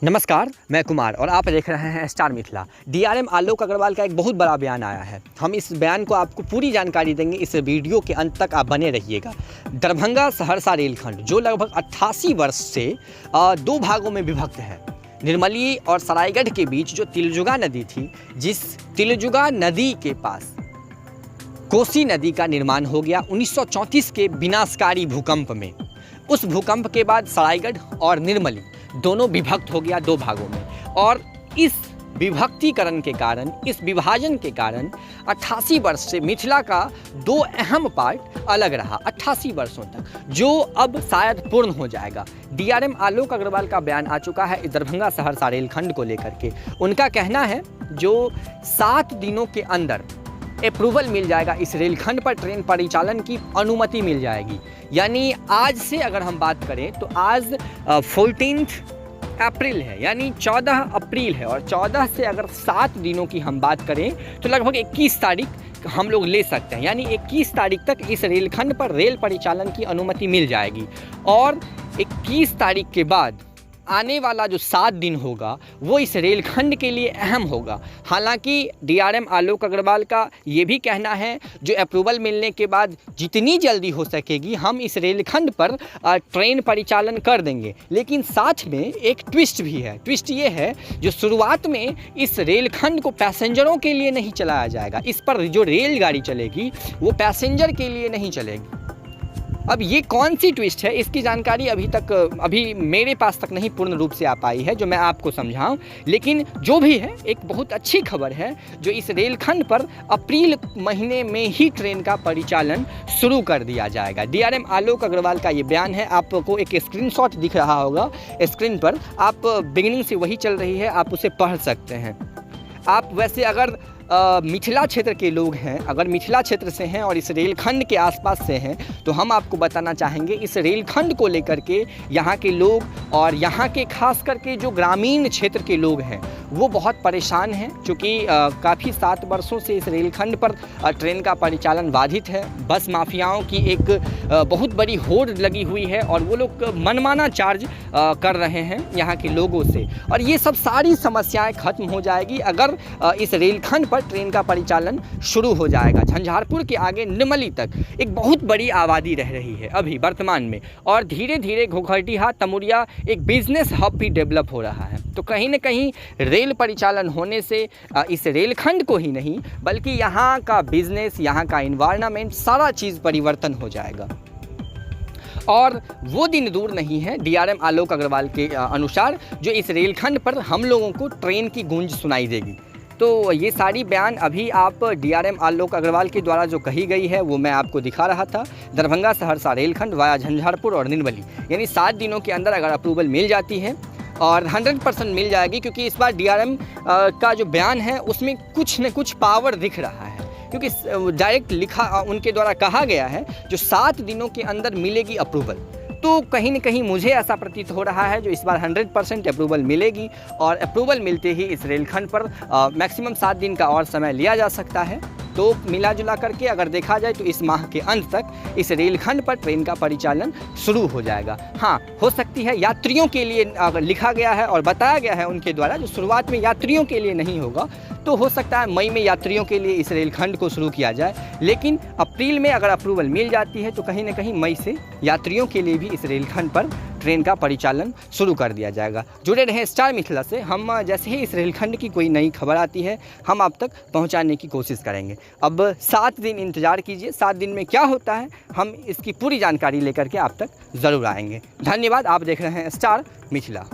नमस्कार, मैं कुमार और आप देख रहे हैं स्टार मिथिला। डीआरएम आलोक अग्रवाल का एक बहुत बड़ा बयान आया है। हम इस बयान को आपको पूरी जानकारी देंगे, इस वीडियो के अंत तक आप बने रहिएगा। दरभंगा सहरसा रेलखंड जो लगभग 88 वर्ष से दो भागों में विभक्त है। निर्मली और सरायगढ़ के बीच जो तिलजुगा नदी थी, जिस तिलजुगा नदी के पास कोसी नदी का निर्माण हो गया 1934 के विनाशकारी भूकंप में। उस भूकंप के बाद सरायगढ़ और निर्मली दोनों विभक्त हो गया दो भागों में, और इस विभक्तिकरण के कारण, इस विभाजन के कारण 88 वर्ष से मिथिला का दो अहम पार्ट अलग रहा 88 वर्षों तक, जो अब शायद पूर्ण हो जाएगा। डीआरएम आलोक अग्रवाल का बयान आ चुका है इस दरभंगा सहरसा रेलखंड को लेकर के। उनका कहना है जो 7 दिनों के अंदर अप्रूवल मिल जाएगा, इस रेलखंड पर ट्रेन परिचालन की अनुमति मिल जाएगी। यानी आज से अगर हम बात करें तो आज 14 अप्रैल है, यानी 14 अप्रैल है, और 14 से अगर 7 दिनों की हम बात करें तो लगभग 21 तारीख हम लोग ले सकते हैं। यानी 21 तारीख तक इस रेलखंड पर रेल परिचालन की अनुमति मिल जाएगी, और 21 तारीख के बाद आने वाला जो 7 दिन होगा वो इस रेलखंड के लिए अहम होगा। हालांकि डीआरएम आलोक अग्रवाल का ये भी कहना है जो अप्रूवल मिलने के बाद जितनी जल्दी हो सकेगी हम इस रेलखंड पर ट्रेन परिचालन कर देंगे। लेकिन साथ में एक ट्विस्ट भी है। ट्विस्ट ये है जो शुरुआत में इस रेलखंड को पैसेंजरों के लिए नहीं चलाया जाएगा, इस पर जो रेलगाड़ी चलेगी वो पैसेंजर के लिए नहीं चलेगी। अब ये कौन सी ट्विस्ट है, इसकी जानकारी अभी मेरे पास तक नहीं पूर्ण रूप से आ पाई है जो मैं आपको समझाऊं। लेकिन जो भी है एक बहुत अच्छी खबर है जो इस रेलखंड पर अप्रैल महीने में ही ट्रेन का परिचालन शुरू कर दिया जाएगा। डीआरएम आलोक अग्रवाल का ये बयान है। आपको एक स्क्रीनशॉट दिख रहा होगा स्क्रीन पर, आप बिगिनिंग से वही चल रही है, आप उसे पढ़ सकते हैं। आप वैसे अगर मिथिला क्षेत्र के लोग हैं, अगर मिथिला क्षेत्र से हैं और इस रेलखंड के आसपास से हैं, तो हम आपको बताना चाहेंगे इस रेलखंड को लेकर के यहाँ के लोग और यहाँ के खास करके जो ग्रामीण क्षेत्र के लोग हैं वो बहुत परेशान हैं, क्योंकि काफ़ी 7 वर्षों से इस रेलखंड पर ट्रेन का परिचालन बाधित है। बस माफियाओं की एक बहुत बड़ी होड़ लगी हुई है और वो लोग मनमाना चार्ज कर रहे हैं यहाँ के लोगों से, और ये सब सारी समस्याएं खत्म हो जाएगी अगर इस रेलखंड पर ट्रेन का परिचालन शुरू हो जाएगा। झंझारपुर के आगे निर्मली तक एक बहुत बड़ी आबादी रह रही है अभी वर्तमान में, और धीरे धीरे घोघरडीहा तमुरिया एक बिजनेस हब भी डेवलप हो रहा है। तो कहीं ना कहीं रेल परिचालन होने से इस रेलखंड को ही नहीं बल्कि यहाँ का बिजनेस, यहाँ का इन्वायरमेंट, सारा चीज़ परिवर्तन हो जाएगा। और वो दिन दूर नहीं है डीआरएम आलोक अग्रवाल के अनुसार जो इस रेलखंड पर हम लोगों को ट्रेन की गूंज सुनाई देगी। तो ये सारी बयान अभी आप डीआरएम आलोक अग्रवाल के द्वारा जो कही गई है वो मैं आपको दिखा रहा था। दरभंगा सहरसा रेलखंड वाया झंझारपुर और निर्मली, यानी 7 दिनों के अंदर अगर अप्रूवल मिल जाती है, और 100% मिल जाएगी, क्योंकि इस बार डीआरएम का जो बयान है उसमें कुछ न कुछ पावर दिख रहा है, क्योंकि डायरेक्ट लिखा उनके द्वारा कहा गया है जो 7 दिनों के अंदर मिलेगी अप्रूवल। तो कहीं न कहीं मुझे ऐसा प्रतीत हो रहा है जो इस बार 100% अप्रूवल मिलेगी, और अप्रूवल मिलते ही इस रेलखंड पर मैक्सिमम 7 दिन का और समय लिया जा सकता है। तो मिला जुला करके अगर देखा जाए तो इस माह के अंत तक इस रेलखंड पर ट्रेन का परिचालन शुरू हो जाएगा। हाँ, हो सकती है यात्रियों के लिए लिखा गया है और बताया गया है उनके द्वारा जो शुरुआत में यात्रियों के लिए नहीं होगा, तो हो सकता है मई में यात्रियों के लिए इस रेलखंड को शुरू किया जाए। लेकिन अप्रैल में अगर अप्रूवल मिल जाती है तो कहीं ना कहीं मई से यात्रियों के लिए भी इस रेलखंड पर ट्रेन का परिचालन शुरू कर दिया जाएगा। जुड़े रहें स्टार मिथिला से। हम जैसे ही इस रेलखंड की कोई नई खबर आती है हम आप तक पहुंचाने की कोशिश करेंगे। अब 7 दिन इंतज़ार कीजिए, 7 दिन में क्या होता है हम इसकी पूरी जानकारी लेकर के आप तक ज़रूर आएंगे। धन्यवाद। आप देख रहे हैं स्टार मिथिला।